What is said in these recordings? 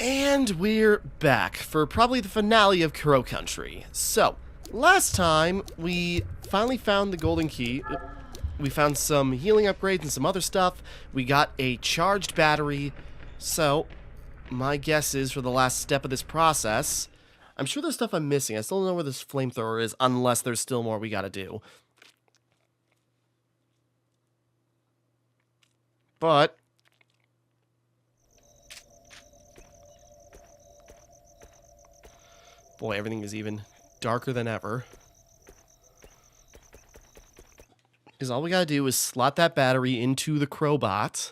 And we're back for probably the finale of Crow Country. So, last time we finally found the golden key. We found some healing upgrades and some other stuff. We got a charged battery. So, my guess is for the last step of this process, I'm sure there's stuff I'm missing. I still don't know where this flamethrower is, unless there's still more we gotta do. But boy, everything is even darker than ever. Because all we gotta do is slot that battery into the crowbot.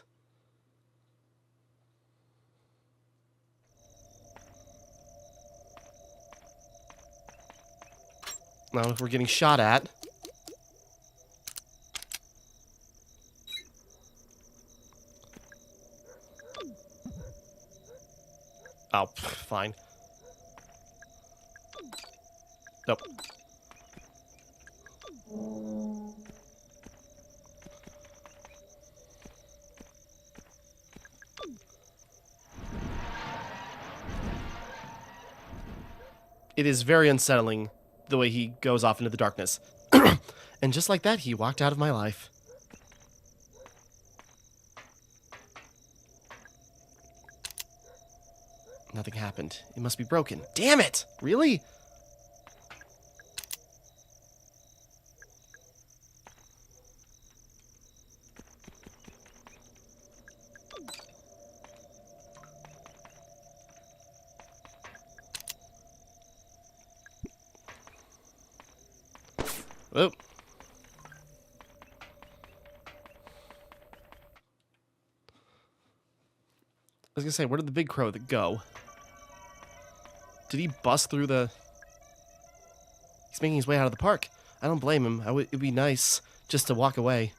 Now, if we're getting shot at. Oh, fine. Nope. It is very unsettling the way he goes off into the darkness. And just like that, he walked out of my life. Nothing happened. It must be broken. Damn it! Really? Oh. I was gonna say, where did the big crow go? Did he bust through the... He's making his way out of the park. I don't blame him. It'd be nice just to walk away.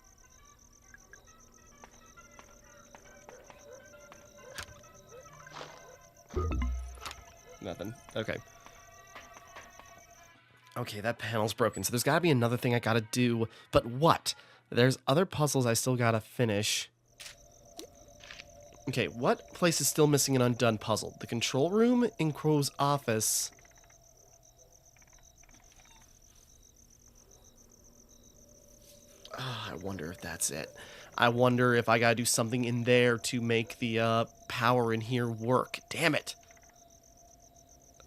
Nothing. Okay. Okay, that panel's broken, so there's gotta be another thing I gotta do. But what? There's other puzzles I still gotta finish. Okay, what place is still missing an undone puzzle? The control room in Crow's office. Oh, I wonder if that's it. I wonder if I gotta do something in there to make the power in here work. Damn it!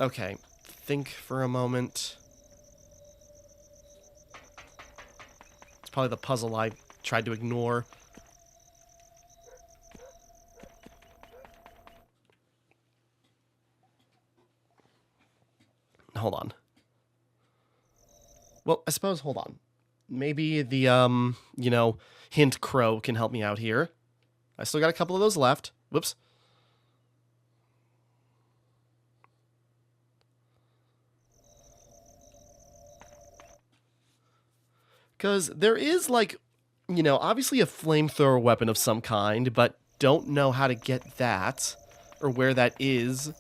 Okay, think for a moment. It's probably the puzzle I tried to ignore. Hold on. Well, I suppose, hold on. Maybe the, hint crow can help me out here. I still got a couple of those left. Whoops. Because there is, like, obviously a flamethrower weapon of some kind, but don't know how to get that, or where that is.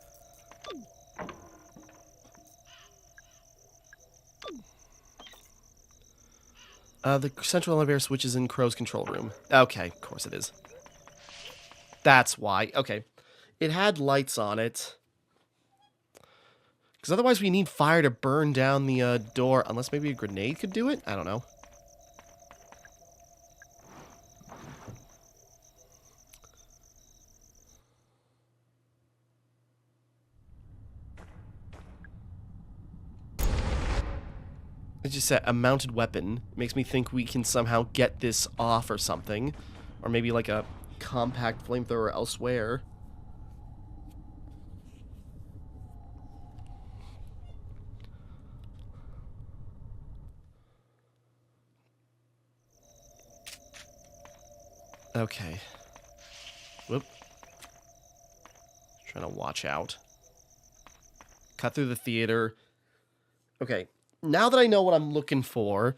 The central elevator switch is in Crow's control room. Okay, of course it is. That's why. Okay. It had lights on it. Because otherwise we need fire to burn down the door. Unless maybe a grenade could do it? I don't know. It just said a mounted weapon. Makes me think we can somehow get this off or something. Or maybe like a compact flamethrower elsewhere. Okay. Whoop. Trying to watch out. Cut through the theater. Okay. Now that I know what I'm looking for...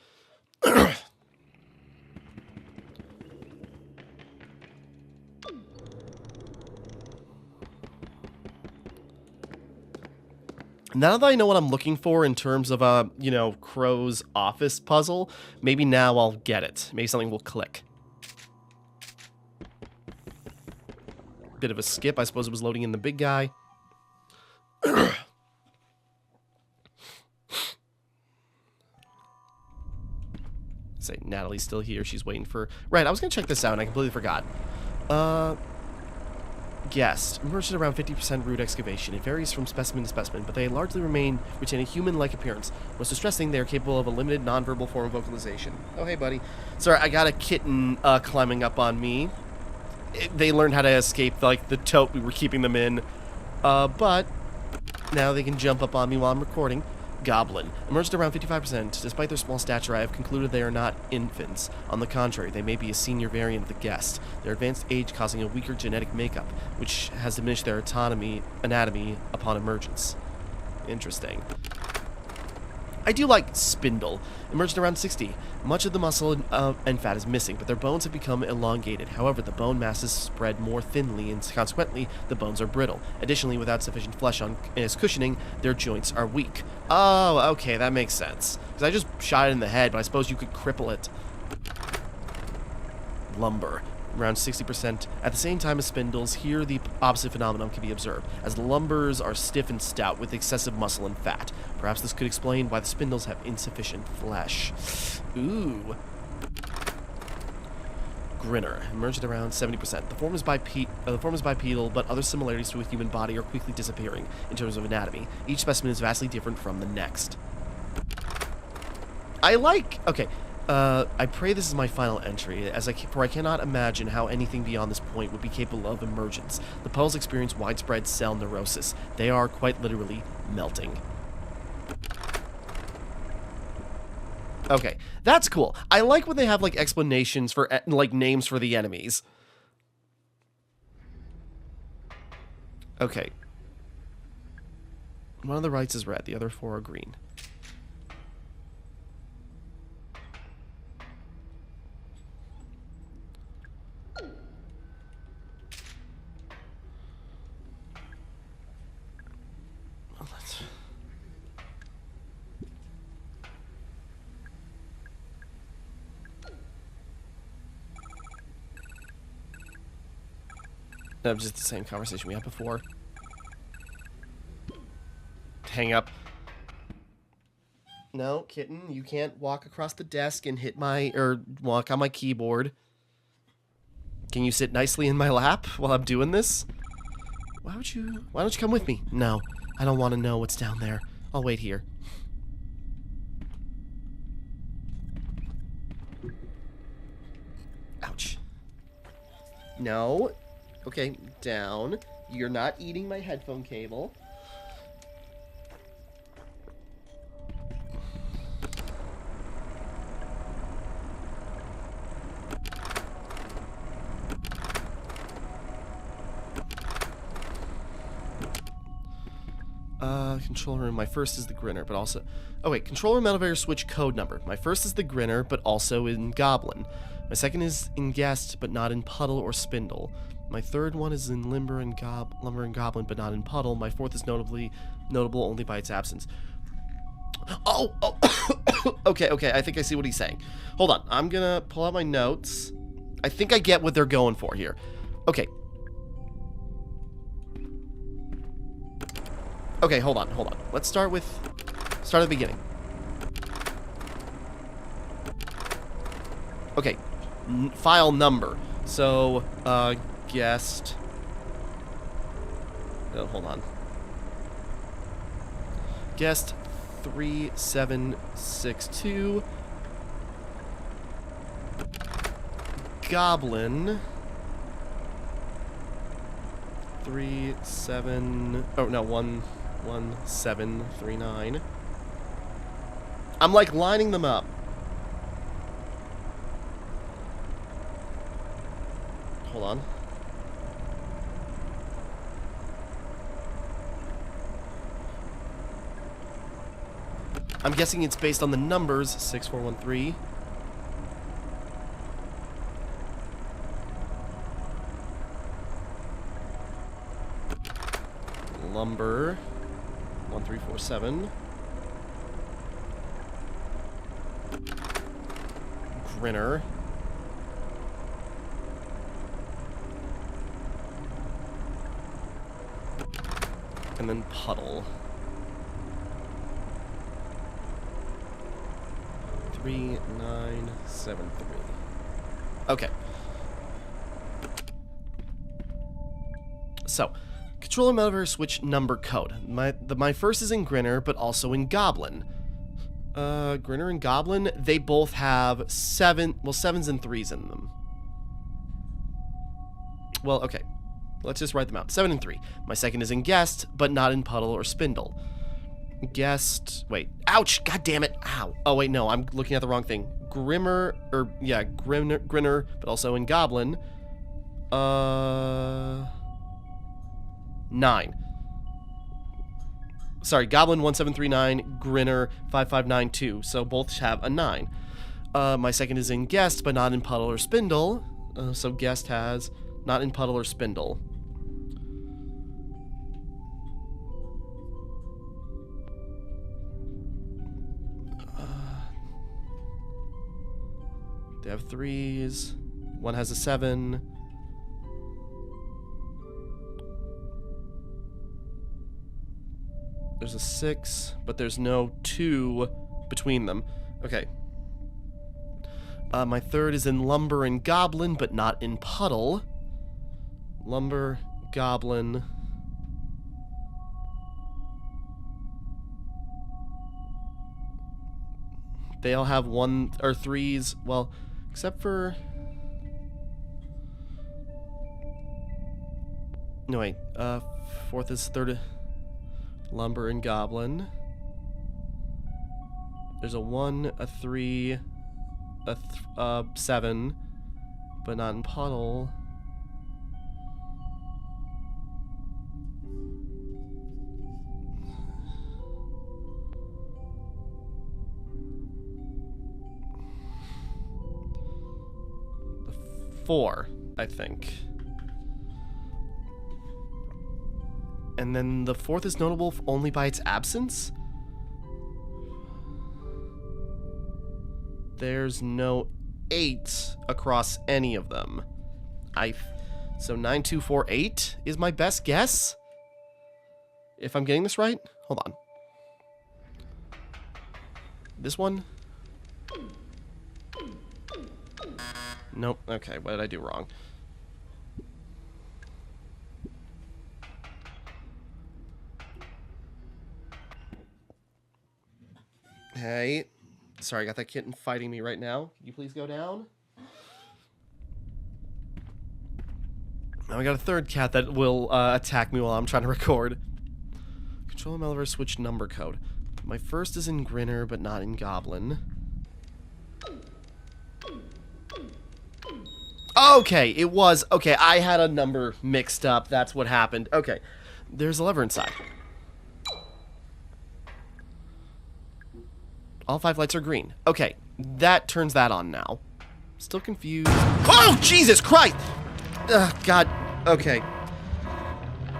Now that I know what I'm looking for in terms of, Crow's office puzzle, maybe now I'll get it. Maybe something will click. Bit of a skip. I suppose it was loading in the big guy. Say, Natalie's still here. She's waiting for... Right, I was going to check this out, and I completely forgot. Guest. Emerged at around 50% root excavation. It varies from specimen to specimen, but they largely retain a human-like appearance. Most distressing, they are capable of a limited non-verbal form of vocalization. Oh, hey, buddy. Sorry, I got a kitten climbing up on me. They learned how to escape, like, the tote we were keeping them in. But now they can jump up on me while I'm recording. Goblin. Emerged around 55%. Despite their small stature, I have concluded they are not infants. On the contrary, they may be a senior variant of the guest. Their advanced age causing a weaker genetic makeup, which has diminished their anatomy upon emergence. Interesting. I do like Spindle. Emerged around 60. Much of the muscle and fat is missing, but their bones have become elongated. However, the bone mass is spread more thinly, and consequently, the bones are brittle. Additionally, without sufficient flesh as cushioning, their joints are weak. Oh, okay, that makes sense. Because I just shot it in the head, but I suppose you could cripple it. Lumber. Around 60%. At the same time as spindles, here the opposite phenomenon can be observed, as the lumbers are stiff and stout with excessive muscle and fat. Perhaps this could explain why the spindles have insufficient flesh. Ooh. Grinner. Emerged at around 70%. The form is bipedal, but other similarities to a human body are quickly disappearing in terms of anatomy. Each specimen is vastly different from the next. Okay. I pray this is my final entry, for I cannot imagine how anything beyond this point would be capable of emergence. The puddles experience widespread cell neurosis. They are, quite literally, melting. Okay, that's cool. I like when they have, like, explanations for, like, names for the enemies. Okay. One of the rights is red, the other 4 are green. No, just the same conversation we had before. Hang up. No, kitten, you can't walk across the desk and walk on my keyboard. Can you sit nicely in my lap while I'm doing this? Why don't you come with me? No, I don't want to know what's down there. I'll wait here. Ouch. No. Okay, down. You're not eating my headphone cable. Control room. My first is the Grinner, but also... Oh, wait. Control room elevator switch code number. My first is the Grinner, but also in Goblin. My second is in Guest, but not in Puddle or Spindle. My third one is in Lumber and Goblin, but not in Puddle. My fourth is notable only by its absence. Oh! Okay, I think I see what he's saying. Hold on. I'm gonna pull out my notes. I think I get what they're going for here. Okay. Okay, hold on. Let's start at the beginning. Okay, file number. So, guest. Oh, hold on. Guest 3762. Goblin 1739. I'm like lining them up. Hold on. I'm guessing it's based on the numbers 6413. Lumber 1347. Grinner. And then puddle. 3973. Okay. So, controller motor switch number code. My first is in Grinner, but also in Goblin. Grinner and Goblin, they both have 7s and 3s in them. Well, okay. Let's just write them out. 7 and 3. My second is in Guest, but not in Puddle or Spindle. Guest, wait. Ouch! God damn it! Ow. Oh, wait, no, I'm looking at the wrong thing. Grinner, but also in Goblin. 9. Sorry, Goblin 1739, Grinner 5592. So both have a 9. My second is in Guest, but not in Puddle or Spindle. So Guest has not in Puddle or Spindle. They have 3s. One has a 7. There's a 6, but there's no 2 between them. Okay. My third is in Lumber and Goblin, but not in Puddle. Lumber, Goblin. They all have 1 or 3s. Well, except for... No, wait. Fourth is third... Lumber and Goblin. There's a 1, a 3, a 7, but not in Puddle. The 4, I think. And then the 4th is notable only by its absence? There's no 8 across any of them. So 9248 is my best guess? If I'm getting this right? Hold on. This one? Nope. Okay, what did I do wrong? Hey. Sorry, I got that kitten fighting me right now. Can you please go down? Now I got a third cat that will attack me while I'm trying to record. Control Melver switch number code. My first is in Grinner, but not in Goblin. Okay, it was... Okay, I had a number mixed up. That's what happened. Okay, there's a lever inside. All 5 lights are green. Okay, that turns that on now. Still confused. Oh, Jesus Christ! Ugh, God. Okay.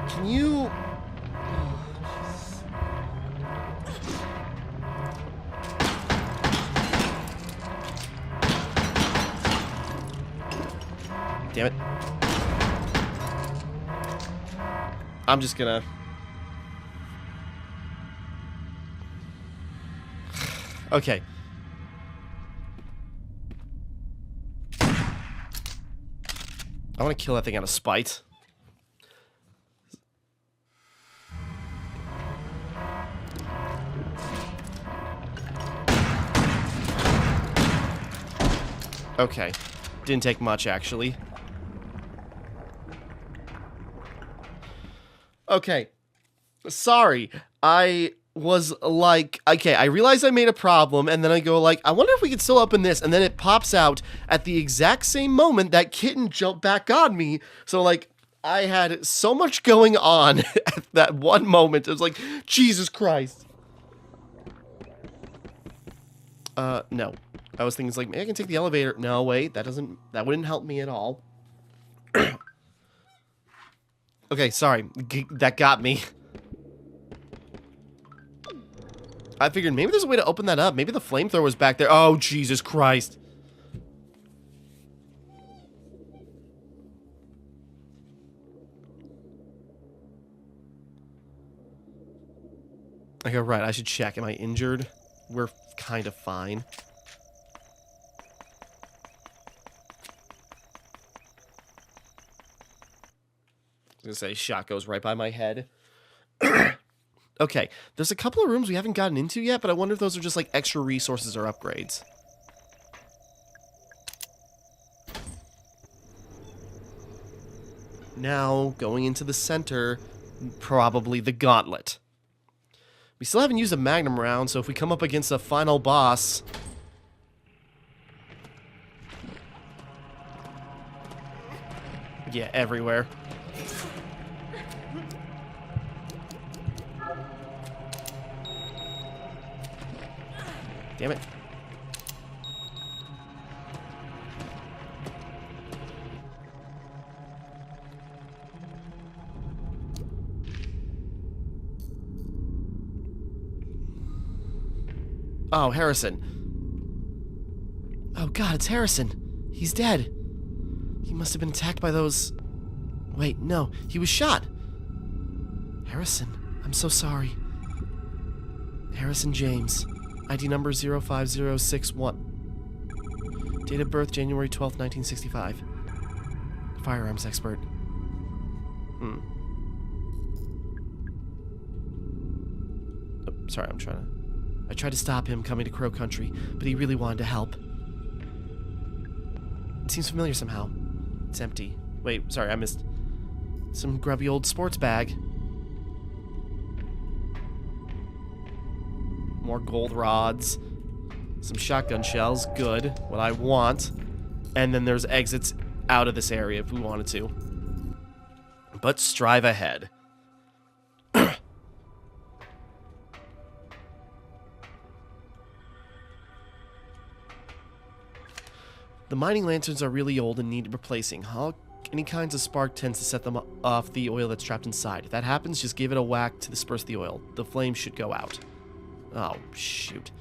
Can you... Damn it. I'm just gonna... Okay. I want to kill that thing out of spite. Okay. Didn't take much, actually. Okay. Sorry. I was like, okay, I realized I made a problem, and then I go like, I wonder if we could still open this, and then it pops out at the exact same moment that kitten jumped back on me. So like, I had so much going on at that one moment. It was like, Jesus Christ. No. I was thinking, like, maybe I can take the elevator. No, wait, that wouldn't help me at all. Okay, sorry. That got me. I figured maybe there's a way to open that up. Maybe the flamethrower was back there. Oh, Jesus Christ. Okay, right, I should check. Am I injured? We're kind of fine. I was gonna say, shot goes right by my head. Okay, there's a couple of rooms we haven't gotten into yet, but I wonder if those are just like extra resources or upgrades. Now, going into the center, probably the gauntlet. We still haven't used a magnum round, so if we come up against a final boss... Yeah, everywhere. Damn it. Oh, Harrison. Oh god, it's Harrison. He's dead. He must have been attacked by those... Wait, no. He was shot. Harrison, I'm so sorry. Harrison James. ID number 05061. Date of birth January 12th, 1965. Firearms expert. Oh, sorry, I tried to stop him coming to Crow Country, but he really wanted to help. It seems familiar somehow. It's empty. Wait, sorry, I missed... Some grubby old sports bag. More gold rods. Some shotgun shells. Good. What I want. And then there's exits out of this area if we wanted to. But strive ahead. The mining lanterns are really old and need replacing. Any kinds of spark tends to set them off the oil that's trapped inside. If that happens, just give it a whack to disperse the oil. The flame should go out. Oh, shoot.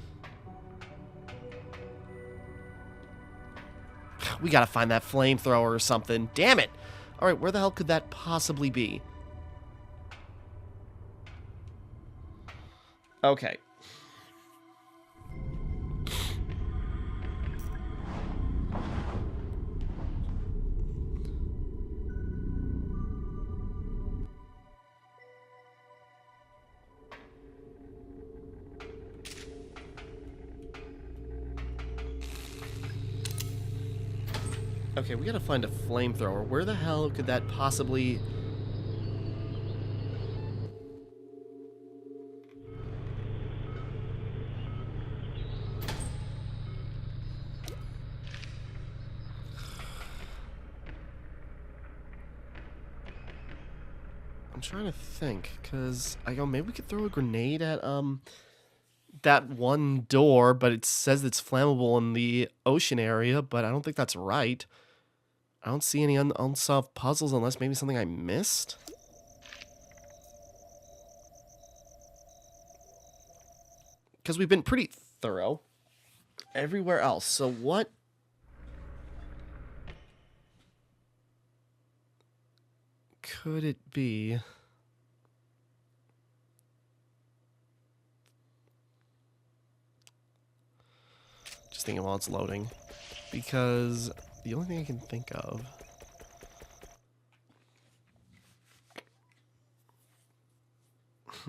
We gotta find that flamethrower or something. Damn it! Alright, where the hell could that possibly be? Okay. Okay, we gotta find a flamethrower. Where the hell could that possibly... I'm trying to think, because I go, maybe we could throw a grenade at, that one door, but it says it's flammable in the ocean area, but I don't think that's right. I don't see any unsolved puzzles unless maybe something I missed. Because we've been pretty thorough everywhere else. So what could it be? Just thinking while it's loading. Because the only thing I can think of...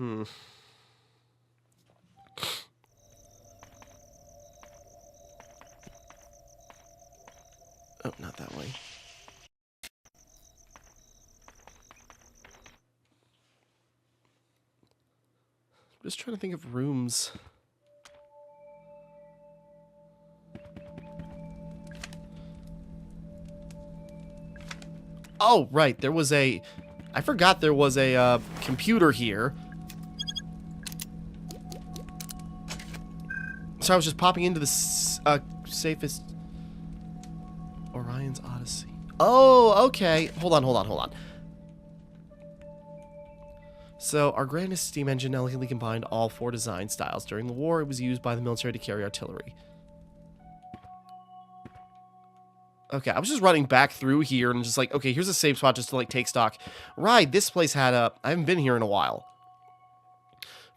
Oh, not that way. I'm just trying to think of rooms. Oh, right, there was a... I forgot there was a computer here. So I was just popping into the safest... Orion's Odyssey. Oh, okay. Hold on. So, our grandest steam engine elegantly combined all 4 design styles. During the war, it was used by the military to carry artillery. Okay, I was just running back through here and just like, okay, here's a safe spot just to like take stock. Right, this place had a... I haven't been here in a while.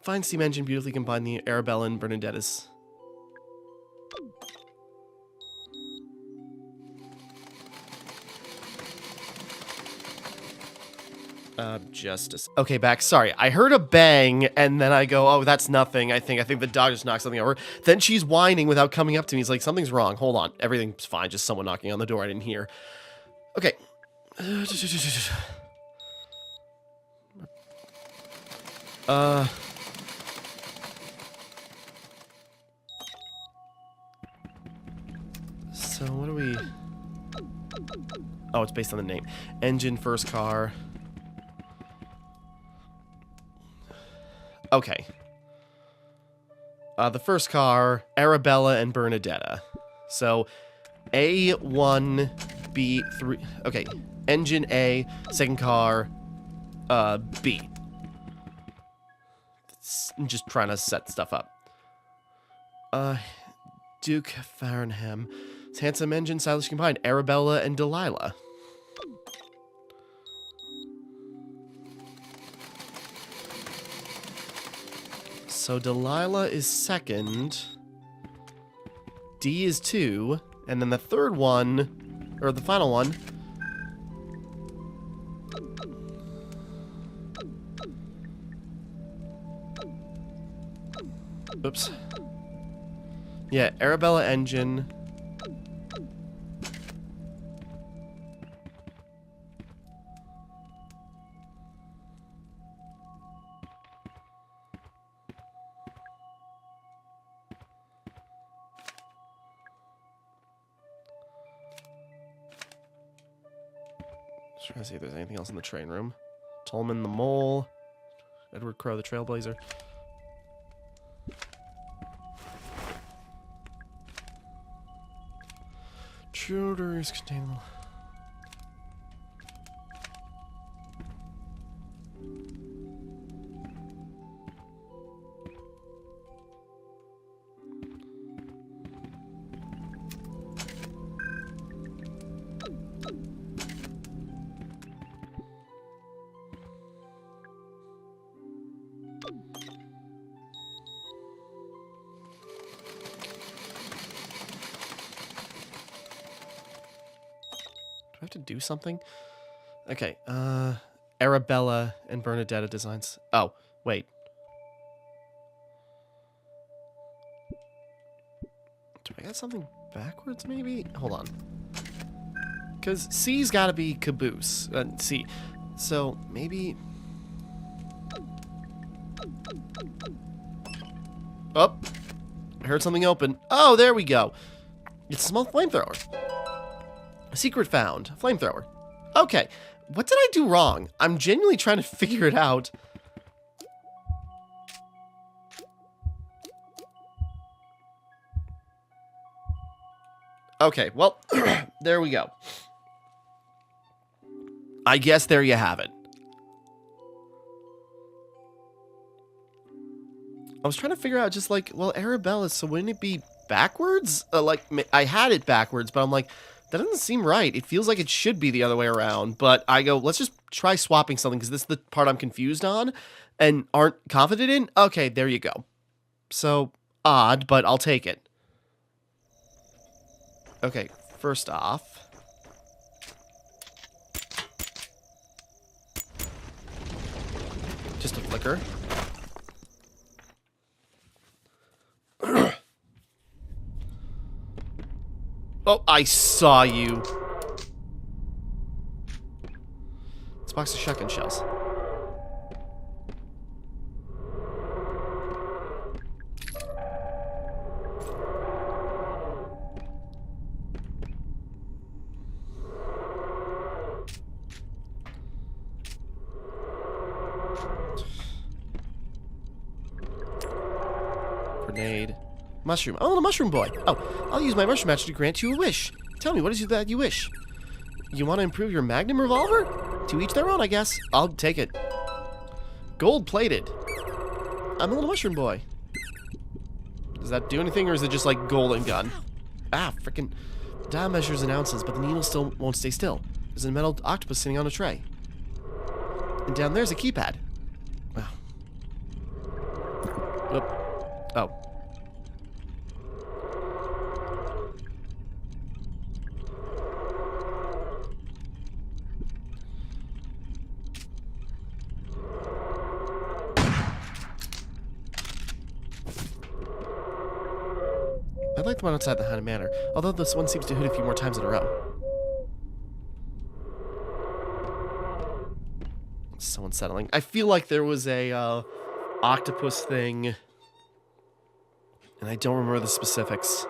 Fine steam engine, beautifully combined the Arabella and Bernadette's. Justice. Okay, back. Sorry, I heard a bang, and then I go, oh, that's nothing. I think the dog just knocked something over. Then she's whining without coming up to me. He's like, something's wrong. Hold on. Everything's fine. Just someone knocking on the door I didn't hear. Okay. So what do we... Oh, it's based on the name. Engine, first car. Okay. The first car, Arabella and Bernadetta. So, A1, B3... Okay, engine A, second car, B. I'm just trying to set stuff up. Duke Farnham. It's handsome engine, stylish combined. Arabella and Delilah. So Delilah is second. D is 2. And then the third one, or the final one. Oops. Yeah, Arabella engine. Trying to see if there's anything else in the train room. Tolman the Mole. Edward Crow the Trailblazer. Childers contain... I have to do something? Okay, Arabella and Bernadetta designs. Oh, wait. Do I got something backwards, maybe? Hold on. Because C's gotta be caboose. C. So, maybe... Oh! I heard something open. Oh, there we go. It's a small flamethrower. Secret found. Flamethrower. Okay. What did I do wrong? I'm genuinely trying to figure it out. Okay, well, there we go. I guess there you have it. I was trying to figure out just like, well, Arabella, so wouldn't it be backwards? Like, I had it backwards, but I'm like... That doesn't seem right. It feels like it should be the other way around, but I go, let's just try swapping something because this is the part I'm confused on and aren't confident in. Okay, there you go. So, odd, but I'll take it. Okay, first off. Just a flicker. Oh, I saw you. It's a box of shotgun shells. Grenade. Mushroom. Oh, the mushroom boy. Oh, I'll use my mushroom magic to grant you a wish. Tell me, what is it that you wish? You want to improve your magnum revolver? To each their own, I guess. I'll take it. Gold-plated. I'm a little mushroom boy. Does that do anything, or is it just like golden gun? Ah, frickin'. Dial measures in ounces, but the needle still won't stay still. There's a metal octopus sitting on a tray. And down there's a keypad. Wow. Oh. I like the one outside the Haunted Manor, although this one seems to hoot a few more times in a row. It's so unsettling. I feel like there was a octopus thing, and I don't remember the specifics.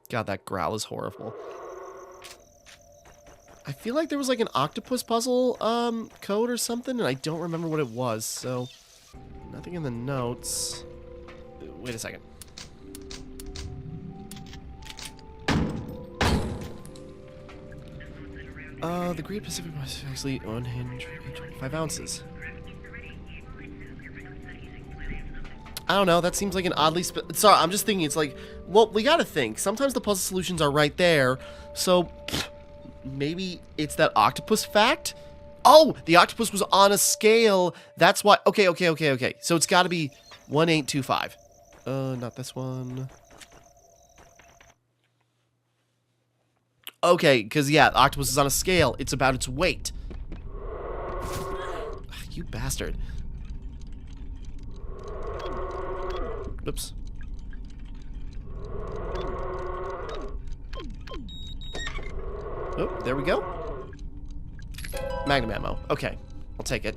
God, that growl is horrible. I feel like there was like an octopus puzzle code or something, and I don't remember what it was, so nothing in the notes. Wait a second. The Great Pacific was actually 125 ounces. I don't know, that seems like an oddly sorry, I'm just thinking, it's like, well, we gotta think. Sometimes the puzzle solutions are right there, so maybe it's that octopus fact? Oh, the octopus was on a scale. That's why. Okay. So it's gotta be 1825. Not this one. Okay, because, yeah, the octopus is on a scale. It's about its weight. You bastard. Oops. Oh, there we go. Magnum ammo. Okay, I'll take it.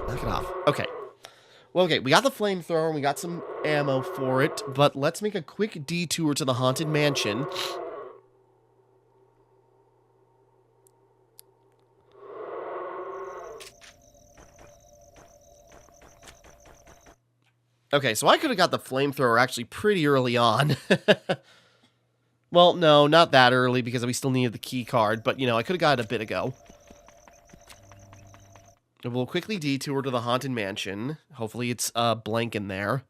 Knock it off. Okay. Well, okay, we got the flamethrower and we got some ammo for it, but let's make a quick detour to the Haunted Mansion. Okay, so I could have got the flamethrower actually pretty early on. Well, no, not that early because we still needed the key card, but, you know, I could have got it a bit ago. We'll quickly detour to the Haunted Mansion. Hopefully it's blank in there.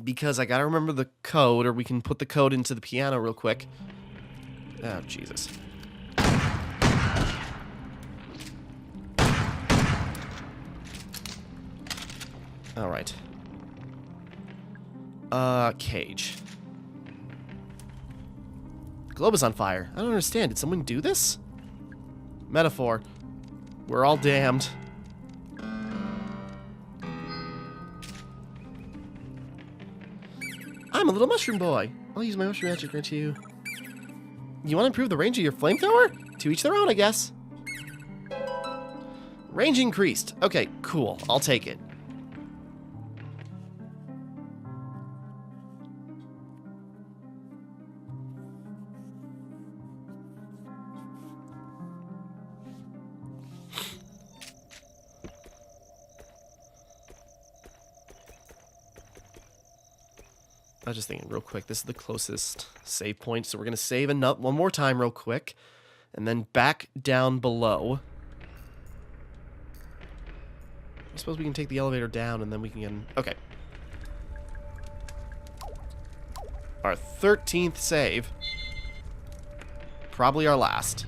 Because I gotta remember the code, or we can put the code into the piano real quick. Oh, Jesus. Alright. Cage. The globe is on fire. I don't understand. Did someone do this? Metaphor. We're all damned. I'm a little mushroom boy. I'll use my mushroom magic grant you. You want to improve the range of your flamethrower? To each their own, I guess. Range increased. Okay, cool. I'll take it. I was just thinking real quick, this is the closest save point, so we're going to save one more time real quick, and then back down below. I suppose we can take the elevator down, and then we can get in. Okay. Our 13th save. Probably our last.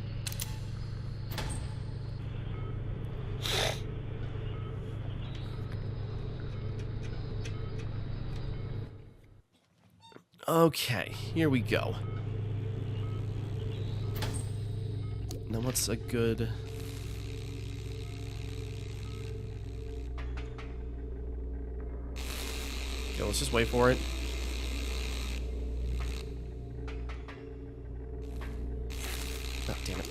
Okay, here we go. Now what's a good... Okay, let's just wait for it. Oh, damn it.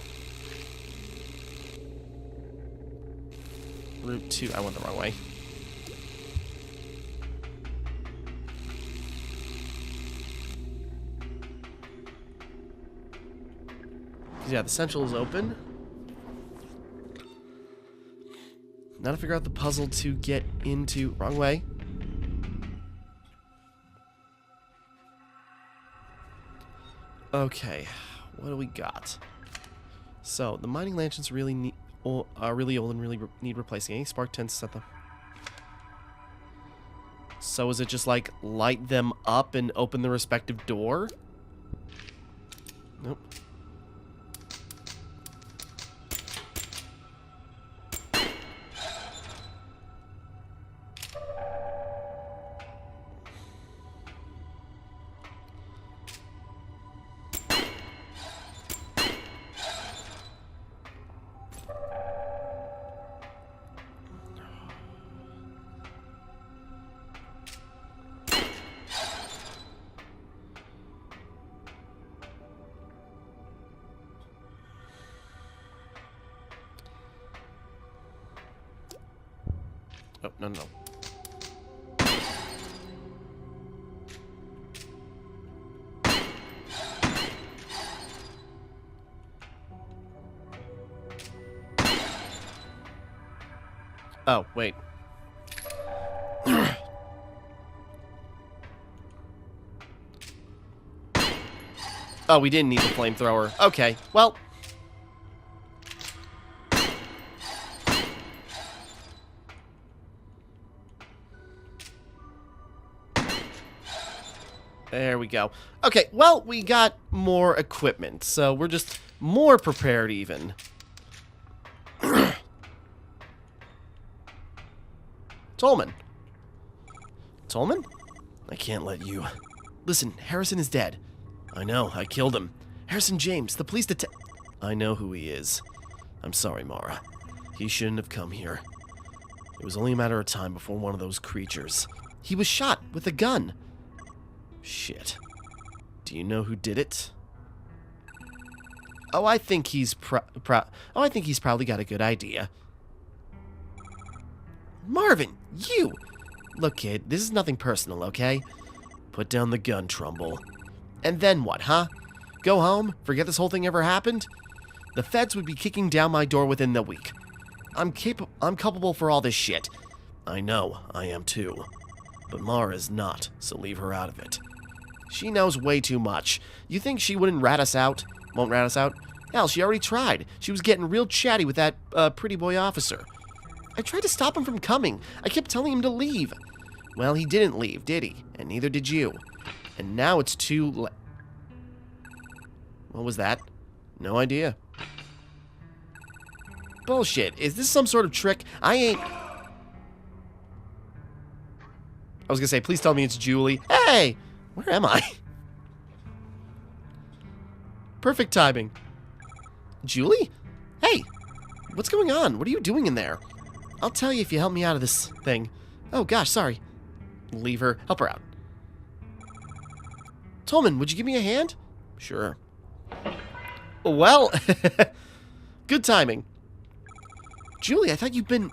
Route 2, I went the wrong way. Yeah, the central is open. Now to figure out the puzzle to get into... Wrong way. Okay, what do we got? So, the mining lanterns really need... really old and really need replacing. Any spark tends to set them. So is it just like light them up and open the respective door? Nope. Oh, no, no. Oh, wait. Oh, we didn't need the flamethrower. Okay, well. There we go. Okay, well, we got more equipment, so we're just more prepared even. Tolman. Tolman? I can't let you. Listen, Harrison is dead. I know, I killed him. Harrison James, the police detective. I know who he is. I'm sorry, Mara. He shouldn't have come here. It was only a matter of time before one of those creatures. He was shot with a gun. Shit. Do you know who did it? Oh, I think he's I think he's probably got a good idea. Marvin, you! Look, kid, this is nothing personal, okay? Put down the gun, Trumbull. And then what, huh? Go home? Forget this whole thing ever happened? The feds would be kicking down my door within the week. I'm culpable for all this shit. I know, I am too. But Mara's not, so leave her out of it. She knows way too much. You think she wouldn't rat us out? Won't rat us out? Hell, she already tried. She was getting real chatty with that pretty boy officer. I tried to stop him from coming. I kept telling him to leave. Well, he didn't leave, did he? And neither did you. And now it's too late. What was that? No idea. Bullshit. Is this some sort of trick? I ain't... I was gonna say, please tell me it's Julie. Hey! Where am I? Perfect timing. Julie? Hey! What's going on? What are you doing in there? I'll tell you if you help me out of this thing. Oh gosh, sorry. Leave her. Help her out. Tolman, would you give me a hand? Sure. Well, good timing. Julie, I thought you'd been...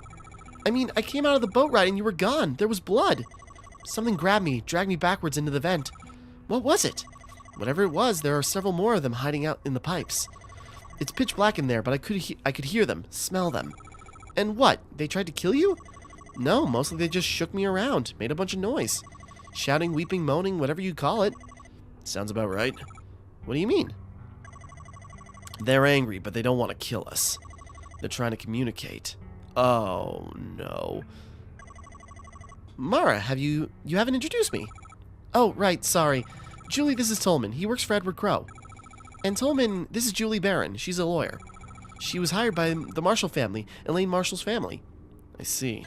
I mean, I came out of the boat ride and you were gone. There was blood. Something grabbed me, dragged me backwards into the vent. What was it? Whatever it was, there are several more of them hiding out in the pipes. It's pitch black in there, but I could hear them, smell them. And what? They tried to kill you? No, mostly they just shook me around, made a bunch of noise. Shouting, weeping, moaning, whatever you call it. Sounds about right. What do you mean? They're angry, but they don't want to kill us. They're trying to communicate. Oh, no. Mara, you haven't introduced me. Oh, right, sorry. Julie, this is Tolman. He works for Edward Crowe. And Tolman, this is Julie Barron. She's a lawyer. She was hired by the Marshall family, Elaine Marshall's family. I see.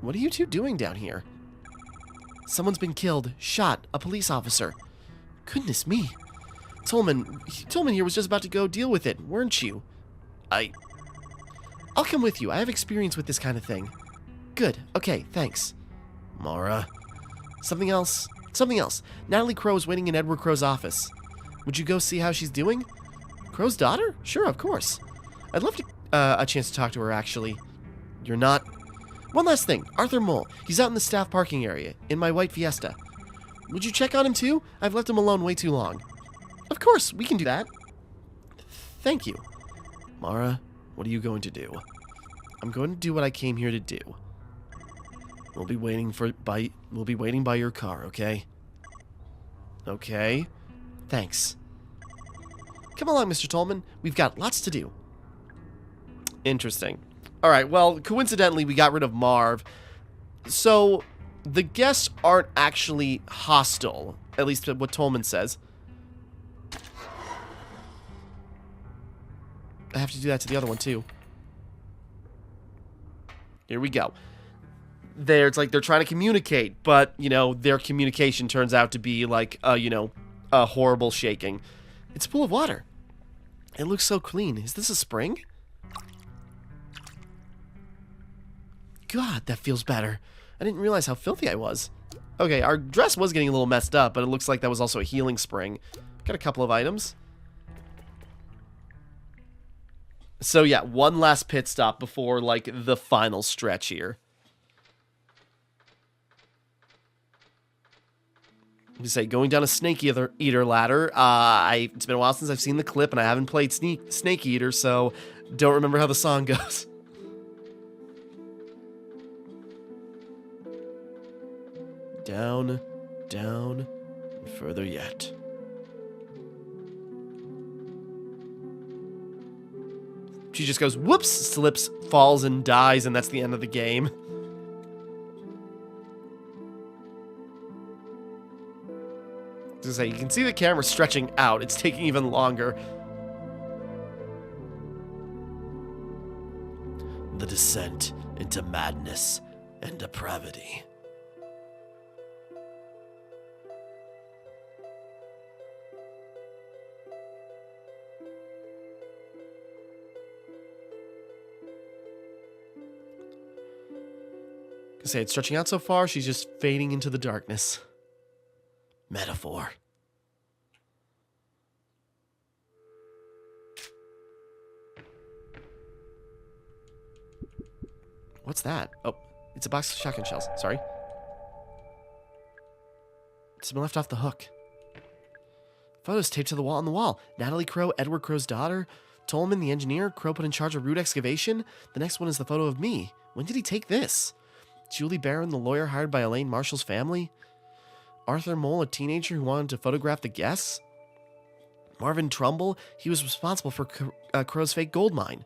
What are you two doing down here? Someone's been killed, shot, a police officer. Goodness me. Tolman here was just about to go deal with it, weren't you? I'll come with you. I have experience with this kind of thing. Good. Okay, thanks. Mara. Something else. Natalie Crowe is waiting in Edward Crowe's office. Would you go see how she's doing? Crowe's daughter? Sure, of course. I'd love to, a chance to talk to her, actually. You're not... One last thing. Arthur Mole. He's out in the staff parking area, in my white Fiesta. Would you check on him, too? I've left him alone way too long. Of course, we can do that. Thank you. Mara, what are you going to do? I'm going to do what I came here to do. We'll be waiting by your car, okay? Okay. Thanks. Come along, Mr. Tolman. We've got lots to do. Interesting. Alright, well, coincidentally, we got rid of Marv. So, the guests aren't actually hostile. At least what Tolman says. I have to do that to the other one, too. Here we go. It's like they're trying to communicate, but, you know, their communication turns out to be like, you know, a horrible shaking. It's a pool of water. It looks so clean. Is this a spring? God, that feels better. I didn't realize how filthy I was. Okay, our dress was getting a little messed up, but it looks like that was also a healing spring. Got a couple of items. So yeah, one last pit stop before, like, the final stretch here. You say, going down a Snake Eater ladder. It's been a while since I've seen the clip, and I haven't played Snake Eater, so don't remember how the song goes. Down, down, and further yet. She just goes, whoops, slips, falls, and dies, and that's the end of the game. As I say, you can see the camera stretching out. It's taking even longer. The descent into madness and depravity. Say it's stretching out so far, she's just fading into the darkness. Metaphor. What's that? Oh, it's a box of shotgun shells. Sorry. It's been left off the hook. Photos taped to the wall on the wall. Natalie Crow, Edward Crow's daughter. Tolman, the engineer. Crow put in charge of root excavation. The next one is the photo of me. When did he take this? Julie Barron, the lawyer hired by Elaine Marshall's family? Arthur Mole, a teenager who wanted to photograph the guests? Marvin Trumbull, he was responsible for Crow's fake gold mine.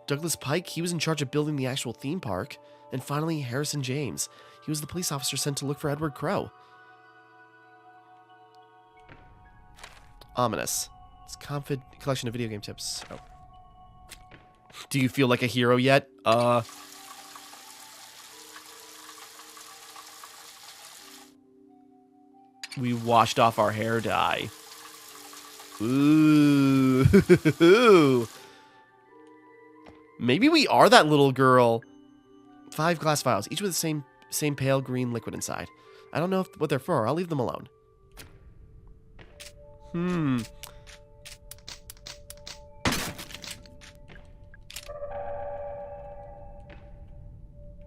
Douglas Pike, he was in charge of building the actual theme park. And finally, Harrison James. He was the police officer sent to look for Edward Crow. Ominous. It's a collection of video game tips. Oh. Do you feel like a hero yet? We washed off our hair dye. Ooh. Maybe we are that little girl. 5 glass vials, each with the same pale green liquid inside. I don't know what they're for. I'll leave them alone.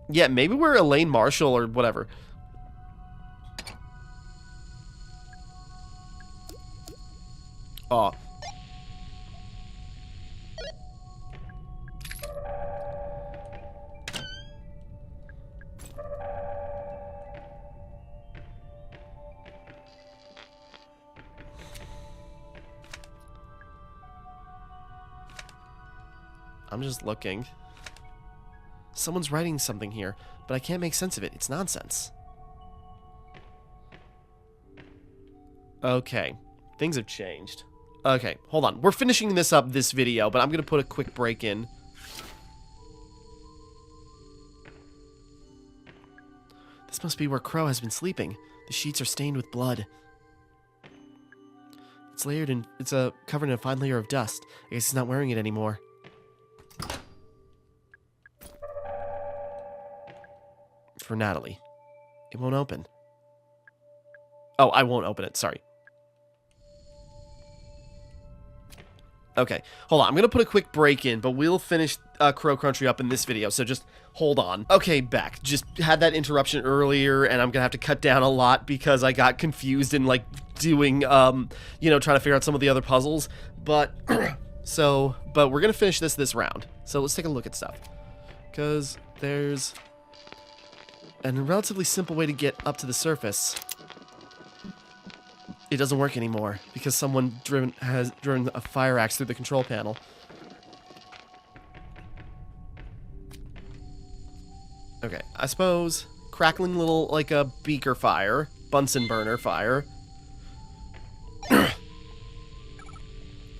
Yeah, maybe we're Elaine Marshall or whatever. Oh. I'm just looking. Someone's writing something here, but I can't make sense of it. It's nonsense. Okay. Things have changed. Okay, hold on. We're finishing this video, but I'm going to put a quick break in. This must be where Crow has been sleeping. The sheets are stained with blood. It's layered in... It's covered in a fine layer of dust. I guess he's not wearing it anymore. For Natalie. It won't open. Oh, I won't open it. Sorry. Okay, hold on. I'm going to put a quick break in, but we'll finish Crow Country up in this video, so just hold on. Okay, back. Just had that interruption earlier, and I'm going to have to cut down a lot because I got confused in, like, doing, you know, trying to figure out some of the other puzzles. But, but we're going to finish this round. So let's take a look at stuff. Because there's a relatively simple way to get up to the surface. It doesn't work anymore because someone has driven a fire axe through the control panel. Okay, I suppose crackling little, like a beaker fire, Bunsen burner fire.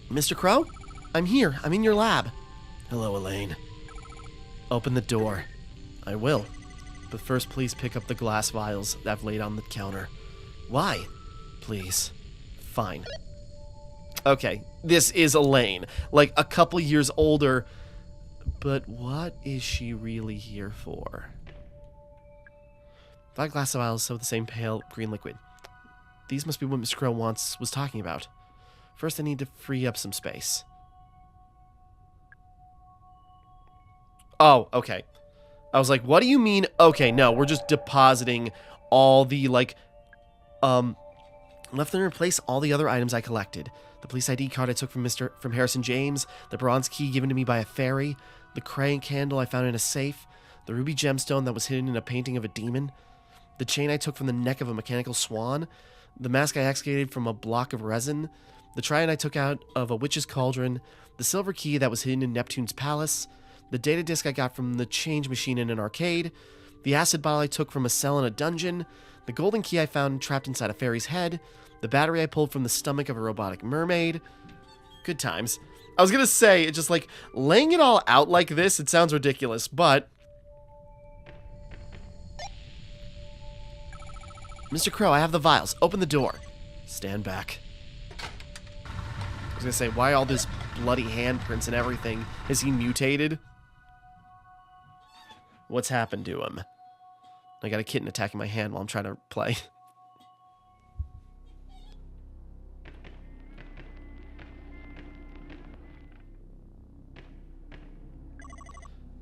Mr. Crow? I'm here. I'm in your lab. Hello, Elaine. Open the door. I will. But first, please pick up the glass vials that I've laid on the counter. Why? Please. Fine. Okay, this is Elaine. Like, a couple years older. But what is she really here for? 5 glass vials of the same pale green liquid. These must be what Mr. Crow was talking about. First, I need to free up some space. Oh, okay. I was like, what do you mean? Okay, no, we're just depositing all the, like, left in replace all the other items I collected. The police ID card I took from Harrison James, the bronze key given to me by a fairy, the crayon candle I found in a safe, the ruby gemstone that was hidden in a painting of a demon, the chain I took from the neck of a mechanical swan, the mask I excavated from a block of resin, the trident I took out of a witch's cauldron, the silver key that was hidden in Neptune's palace, the data disk I got from the change machine in an arcade, the acid bottle I took from a cell in a dungeon, the golden key I found trapped inside a fairy's head, the battery I pulled from the stomach of a robotic mermaid. Good times. I was gonna say, it's just like, laying it all out like this, it sounds ridiculous, but... Mr. Crow, I have the vials. Open the door. Stand back. I was gonna say, why all this bloody handprints and everything? Is he mutated? What's happened to him? I got a kitten attacking my hand while I'm trying to play.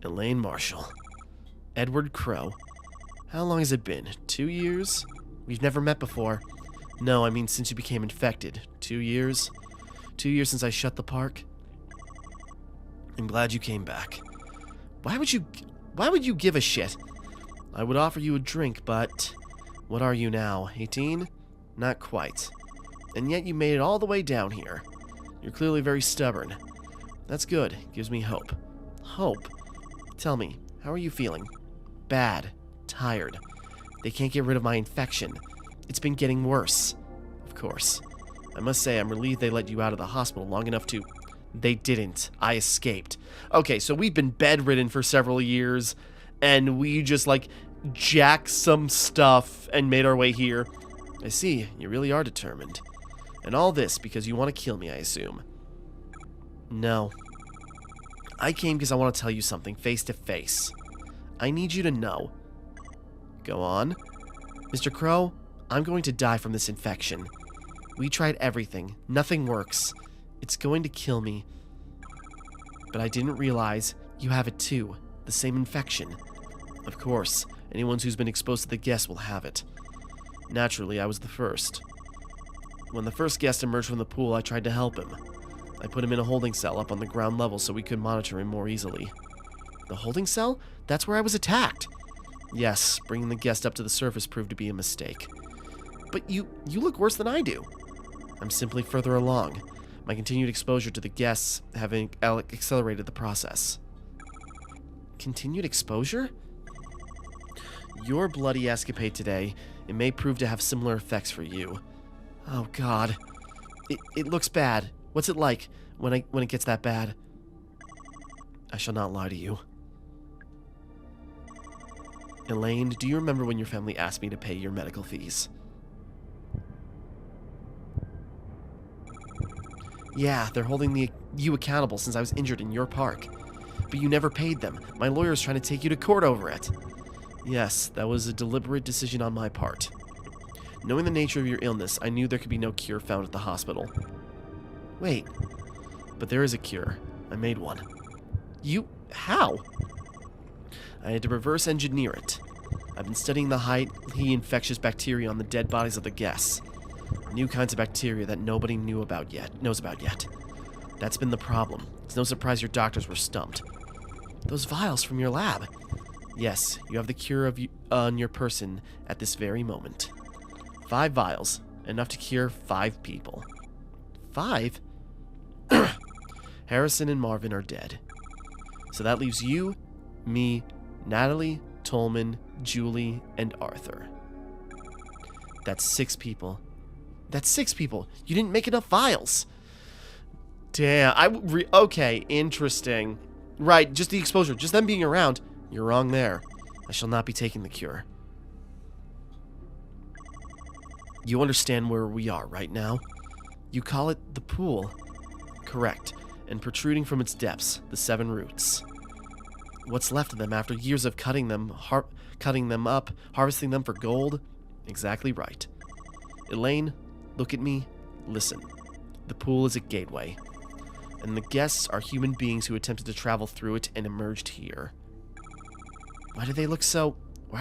Elaine Marshall. Edward Crow. How long has it been? 2 years? We've never met before. No, I mean since you became infected. 2 years? 2 years since I shut the park? I'm glad you came back. Why would you give a shit? I would offer you a drink, but... What are you now, 18? Not quite. And yet you made it all the way down here. You're clearly very stubborn. That's good. Gives me hope. Hope? Tell me, how are you feeling? Bad. Tired. They can't get rid of my infection. It's been getting worse. Of course. I must say, I'm relieved they let you out of the hospital long enough to... They didn't. I escaped. Okay, so we've been bedridden for several years, and we just, like, jacked some stuff and made our way here. I see. You really are determined. And all this because you want to kill me, I assume. No. I came because I want to tell you something face to face. I need you to know. Go on. Mr. Crow, I'm going to die from this infection. We tried everything. Nothing works. It's going to kill me. But I didn't realize you have it too. The same infection. Of course, anyone who's been exposed to the guest will have it. Naturally, I was the first. When the first guest emerged from the pool, I tried to help him. I put him in a holding cell up on the ground level so we could monitor him more easily. The holding cell? That's where I was attacked. Yes, bringing the guest up to the surface proved to be a mistake. But you look worse than I do. I'm simply further along. My continued exposure to the guests having accelerated the process. Continued exposure? Your bloody escapade today, it may prove to have similar effects for you. Oh God. It looks bad. What's it like when it gets that bad? I shall not lie to you. Elaine, do you remember when your family asked me to pay your medical fees? Yeah, they're holding you accountable since I was injured in your park. But you never paid them. My lawyer's trying to take you to court over it. Yes, that was a deliberate decision on my part. Knowing the nature of your illness, I knew there could be no cure found at the hospital. Wait, but there is a cure. I made one. How? I had to reverse engineer it. I've been studying the highly infectious bacteria on the dead bodies of the guests. New kinds of bacteria that nobody knows about yet. That's been the problem. It's no surprise your doctors were stumped. Those vials from your lab. Yes, you have the cure on your person at this very moment. 5 vials, enough to cure 5 people. 5? Harrison and Marvin are dead. So that leaves you, me, Natalie, Tolman, Julie, and Arthur. That's 6 people. That's 6 people. You didn't make enough vials. Damn. Okay, interesting. Right, just the exposure. Just them being around. You're wrong there. I shall not be taking the cure. You understand where we are right now? You call it the pool. Correct. And protruding from its depths, the 7 roots. What's left of them after years of cutting them up, harvesting them for gold? Exactly right. Elaine, look at me, listen. The pool is a gateway, and the guests are human beings who attempted to travel through it and emerged here. Why are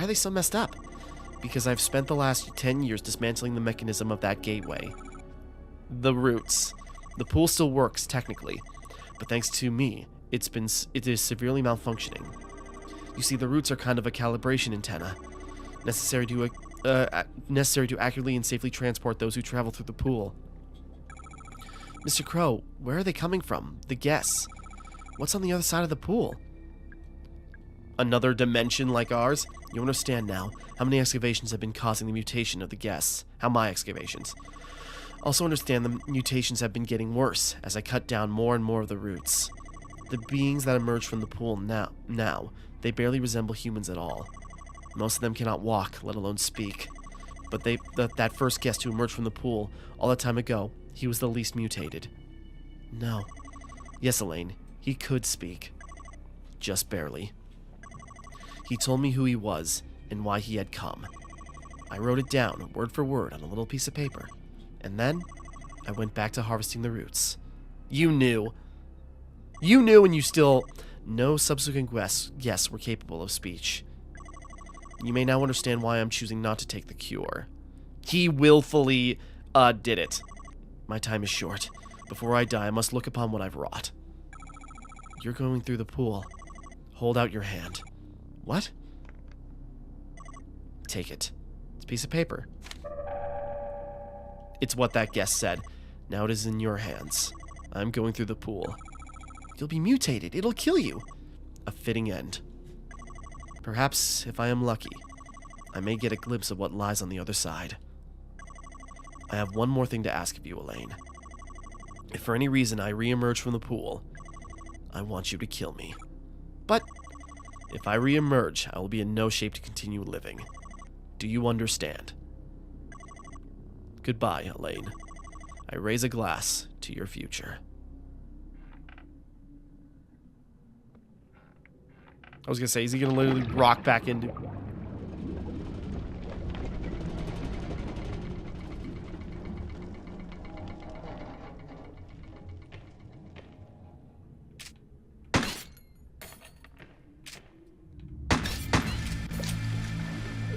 they so messed up? Because I've spent the last 10 years dismantling the mechanism of that gateway. The roots. The pool still works, technically, but thanks to me, it is severely malfunctioning. You see, the roots are kind of a calibration antenna, necessary to accurately and safely transport those who travel through the pool. Mr. Crow, where are they coming from? The guests. What's on the other side of the pool? Another dimension like ours? You understand now how many excavations have been causing the mutation of the guests. How my excavations. Also understand the mutations have been getting worse as I cut down more and more of the roots. The beings that emerge from the pool now, they barely resemble humans at all. Most of them cannot walk, let alone speak. But that first guest who emerged from the pool all that time ago, he was the least mutated. No. Yes, Elaine, he could speak. Just barely. He told me who he was and why he had come. I wrote it down, word for word, on a little piece of paper. And then, I went back to harvesting the roots. You knew. You knew, and you still... No subsequent guests were capable of speech. You may now understand why I'm choosing not to take the cure. He willfully, did it. My time is short. Before I die, I must look upon what I've wrought. You're going through the pool. Hold out your hand. What? Take it. It's a piece of paper. It's what that guest said. Now it is in your hands. I'm going through the pool. You'll be mutated. It'll kill you. A fitting end. Perhaps, if I am lucky, I may get a glimpse of what lies on the other side. I have one more thing to ask of you, Elaine. If for any reason I re-emerge from the pool, I want you to kill me. But if I re-emerge, I will be in no shape to continue living. Do you understand? Goodbye, Elaine. I raise a glass to your future. I was gonna say, is he gonna literally rock back into...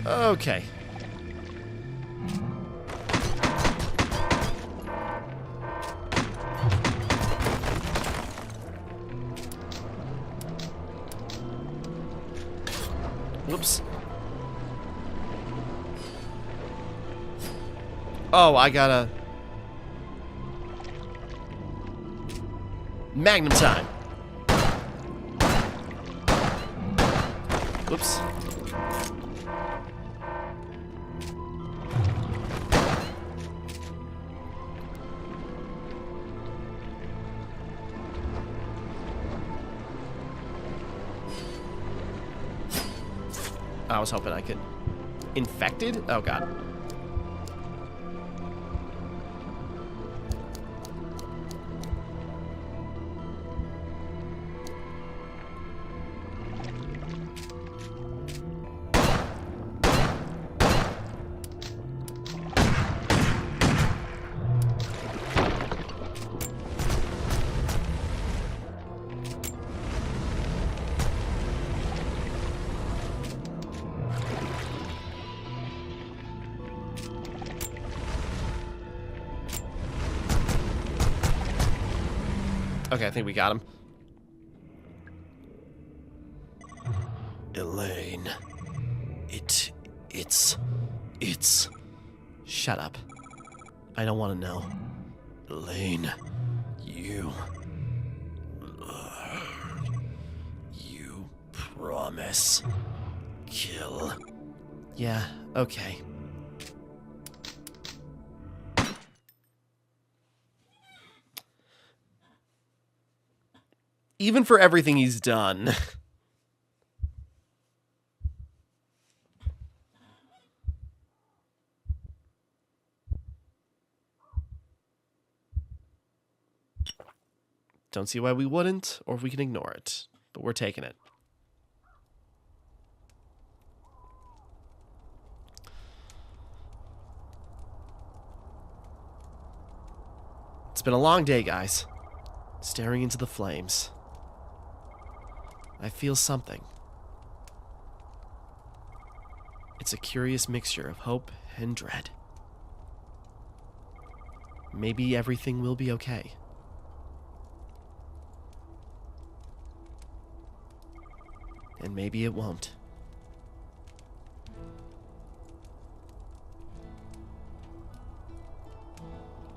Okay. Whoops. Oh, I gotta... Magnum time. Whoops. I was hoping I could... Infected? Oh, God. Okay, I think we got him. Elaine. It's... Shut up. I don't want to know. Elaine, you promise. kill. Yeah, okay. Even for everything he's done. Don't see why we wouldn't, or if we can ignore it. But we're taking it. It's been a long day, guys. Staring into the flames. I feel something. It's a curious mixture of hope and dread. Maybe everything will be okay. And maybe it won't.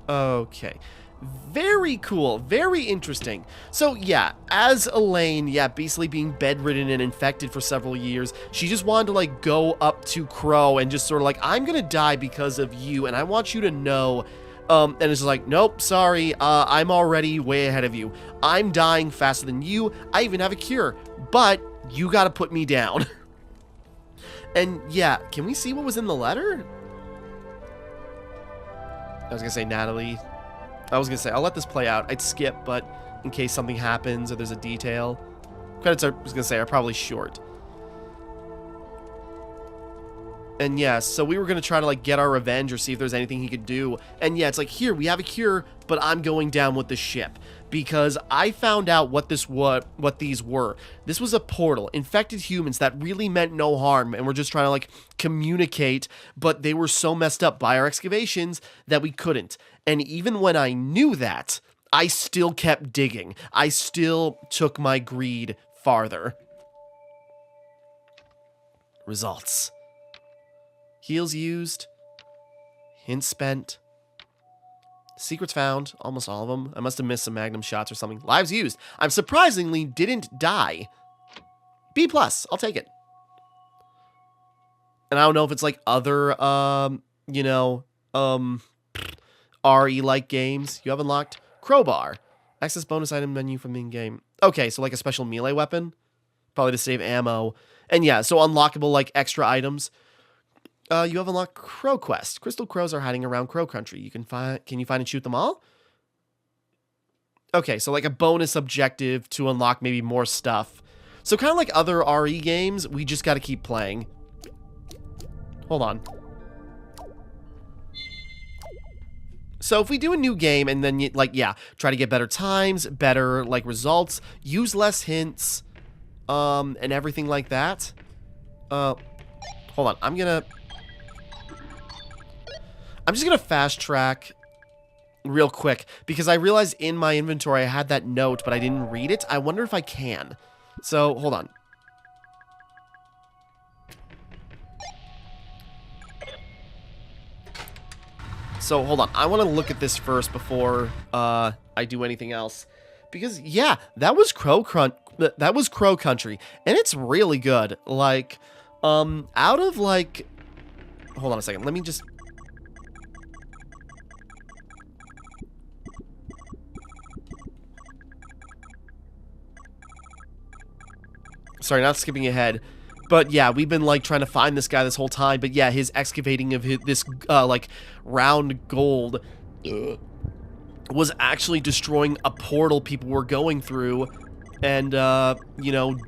Okay. Very cool. Very interesting. So, yeah, as Elaine, basically being bedridden and infected for several years, she just wanted to, like, go up to Crow and just sort of like, I'm gonna die because of you, and I want you to know. And it's just like, nope, sorry, I'm already way ahead of you. I'm dying faster than you. I even have a cure, but you gotta put me down. And, yeah, can we see what was in the letter? I was gonna say Natalie. I was gonna say, I'll let this play out. I'd skip, but in case something happens or there's a detail. Credits are, I was gonna say, are probably short. And yeah, so we were gonna try to like get our revenge or see if there's anything he could do. And yeah, it's like, here, we have a cure, but I'm going down with the ship. Because I found out what these were. This was a portal, infected humans that really meant no harm, and we're just trying to like communicate, but they were so messed up by our excavations that we couldn't. And even when I knew that, I still kept digging. I still took my greed farther. Results. Heals used. Hints spent. Secrets found. Almost all of them. I must have missed some magnum shots or something. Lives used. I'm surprisingly didn't die. B+. I'll take it. And I don't know if it's like other, RE-like games. You have unlocked Crowbar. Access bonus item menu from the in-game. Okay, so like a special melee weapon. Probably to save ammo. And yeah, so unlockable like extra items. You have unlocked Crow Quest. Crystal crows are hiding around Crow Country. Can you find and shoot them all? Okay, so like a bonus objective to unlock maybe more stuff. So kind of like other RE games, we just got to keep playing. Hold on. So if we do a new game and then, try to get better times, better, results, use less hints, and everything like that. Hold on. I'm just gonna fast track real quick because I realized in my inventory I had that note, but I didn't read it. I wonder if I can. So, hold on. So, hold on. I want to look at this first before I do anything else. Because, yeah, that was Crow Country, and it's really good. Like, out of, like... Hold on a second. Let me just... Sorry, not skipping ahead. But yeah, we've been like trying to find this guy this whole time. But yeah, his excavating of this round gold was actually destroying a portal people were going through and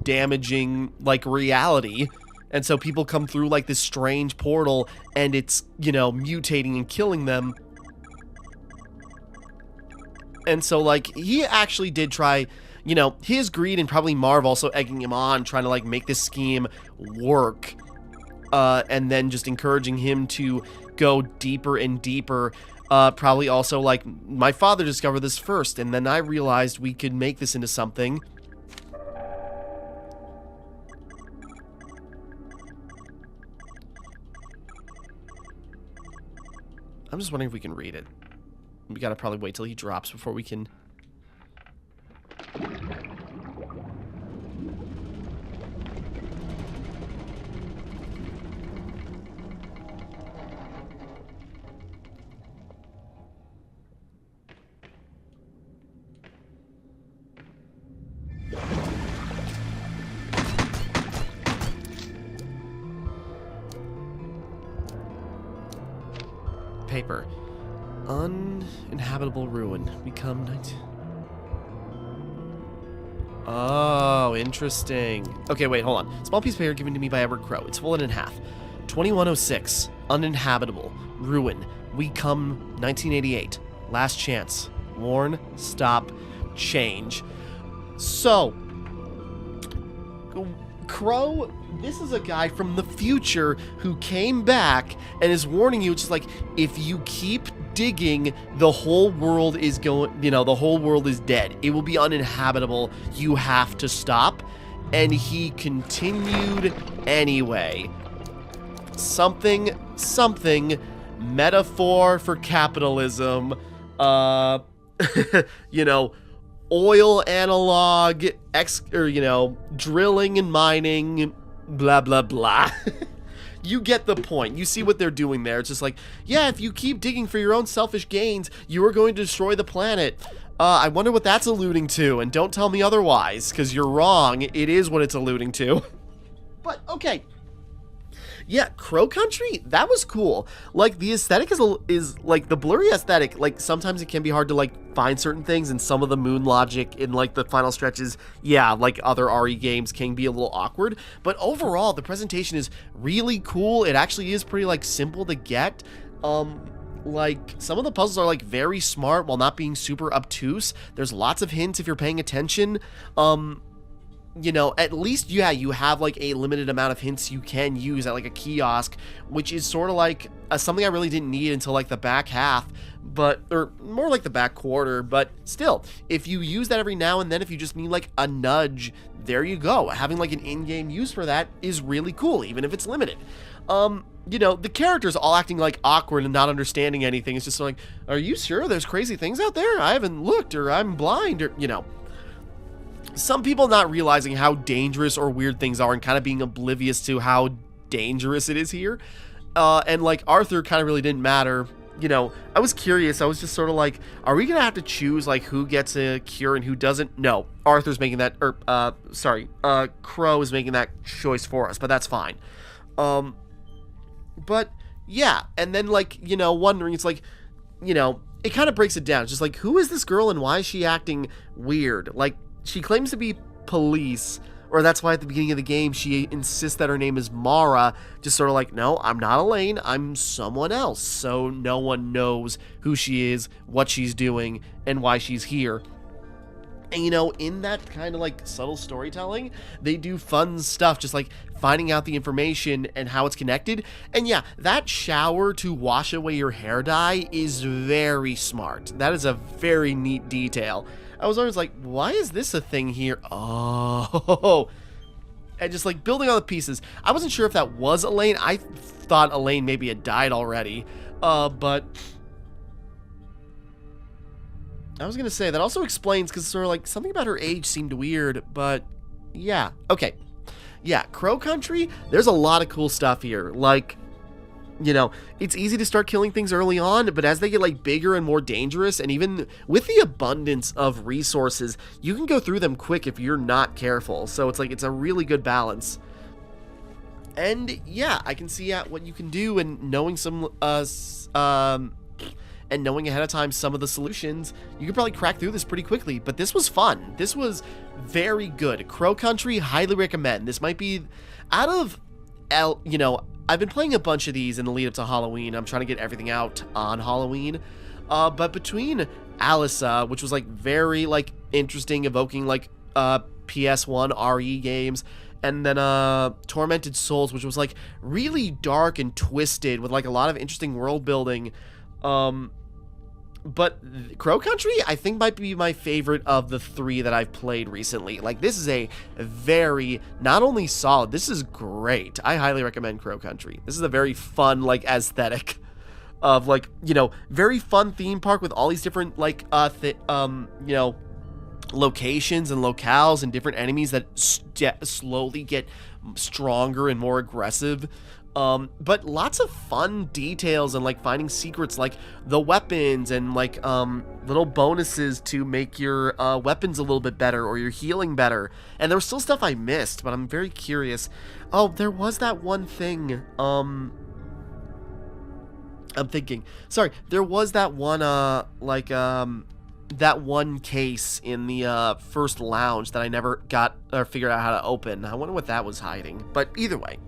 damaging like reality. And so people come through like this strange portal and it's, mutating and killing them. And so like he actually did try, his greed and probably Marv also egging him on, trying to like make this scheme work. And then just encouraging him to go deeper and deeper. Probably also like my father discovered this first, and then I realized we could make this into something. I'm just wondering if we can read it. We gotta probably wait till he drops before we can... paper. Uninhabitable ruin. Become 19... Oh, interesting. Okay, wait, hold on. Small piece of paper given to me by Edward Crow. It's folded in half. 2106. Uninhabitable. Ruin. We come 1988. Last chance. Warn. Stop. Change. So, Crow, this is a guy from the future who came back and is warning you, just like, if you keep digging, the whole world is going, the whole world is dead. It will be uninhabitable. You have to stop. And he continued anyway. Something, metaphor for capitalism. Oil analog, drilling and mining, blah, blah, blah. You get the point. You see what they're doing there. It's just like, yeah, if you keep digging for your own selfish gains, you are going to destroy the planet. I wonder what that's alluding to, and don't tell me otherwise, because you're wrong. It is what it's alluding to. But, okay. Yeah, Crow Country, that was cool. Like, the aesthetic is like, the blurry aesthetic, like, sometimes it can be hard to, like, find certain things, and some of the moon logic in, like, the final stretches, yeah, like other RE games can be a little awkward, but overall, the presentation is really cool. It actually is pretty, like, simple to get. Like, some of the puzzles are, like, very smart while not being super obtuse. There's lots of hints if you're paying attention. At least, yeah, you have, like, a limited amount of hints you can use at, like, a kiosk, which is sort of like something I really didn't need until, like, the back half, or more like the back quarter, but still, if you use that every now and then, if you just need, like, a nudge, there you go. Having, like, an in-game use for that is really cool, even if it's limited. The characters all acting, like, awkward and not understanding anything. It's just like, are you sure there's crazy things out there? I haven't looked, or I'm blind, or, some people not realizing how dangerous or weird things are and kind of being oblivious to how dangerous it is here. And, like, Arthur kind of really didn't matter. I was curious. I was just sort of like, are we going to have to choose, like, who gets a cure and who doesn't? No. Arthur's making that, Crow is making that choice for us, but that's fine. But, yeah. And then, like, wondering, it's like, it kind of breaks it down. It's just like, who is this girl and why is she acting weird? Like, she claims to be police, or that's why at the beginning of the game she insists that her name is Mara, just sort of like, no, I'm not Elaine, I'm someone else, so no one knows who she is, what she's doing, and why she's here. And, in that kind of, like, subtle storytelling, they do fun stuff, just, like, finding out the information and how it's connected. And, yeah, that shower to wash away your hair dye is very smart. That is a very neat detail. I was always like, why is this a thing here? Oh. And just, like, building all the pieces. I wasn't sure if that was Elaine. I thought Elaine maybe had died already. But I was going to say, that also explains, because sort of, like, something about her age seemed weird. But, yeah. Okay. Yeah, Crow Country, there's a lot of cool stuff here. Like, it's easy to start killing things early on, but as they get, like, bigger and more dangerous, and even with the abundance of resources, you can go through them quick if you're not careful. So it's like, it's a really good balance. And yeah, I can see what you can do, and knowing and knowing ahead of time some of the solutions, you could probably crack through this pretty quickly. But this was fun. This was very good. Crow Country, highly recommend. This might be out of I've been playing a bunch of these in the lead up to Halloween. I'm trying to get everything out on Halloween. But between Alyssa, which was, like, very, like, interesting, evoking, like, PS1 RE games, and then Tormented Souls, which was, like, really dark and twisted with, like, a lot of interesting world building. But Crow Country, I think, might be my favorite of the three that I've played recently. Like, this is a very, not only solid, this is great. I highly recommend Crow Country. This is a very fun, like, aesthetic of, like, very fun theme park with all these different, like, locations and locales and different enemies that slowly get stronger and more aggressive. But lots of fun details and, like, finding secrets, like the weapons and, like, little bonuses to make your weapons a little bit better or your healing better. And there was still stuff I missed, but I'm very curious. Oh, there was that one thing. I'm thinking. Sorry, there was that one, that one case in the first lounge that I never got or figured out how to open. I wonder what that was hiding. But either way,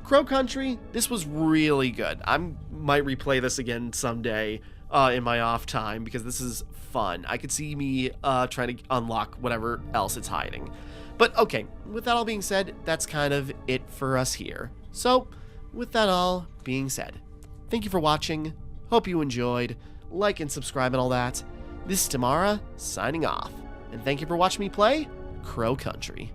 Crow Country, this was really good. I might replay this again someday in my off time because this is fun. I could see me trying to unlock whatever else it's hiding. But okay, with that all being said, that's kind of it for us here. So, with that all being said, thank you for watching. Hope you enjoyed. Like and subscribe and all that. This is Timmara, signing off. And thank you for watching me play Crow Country.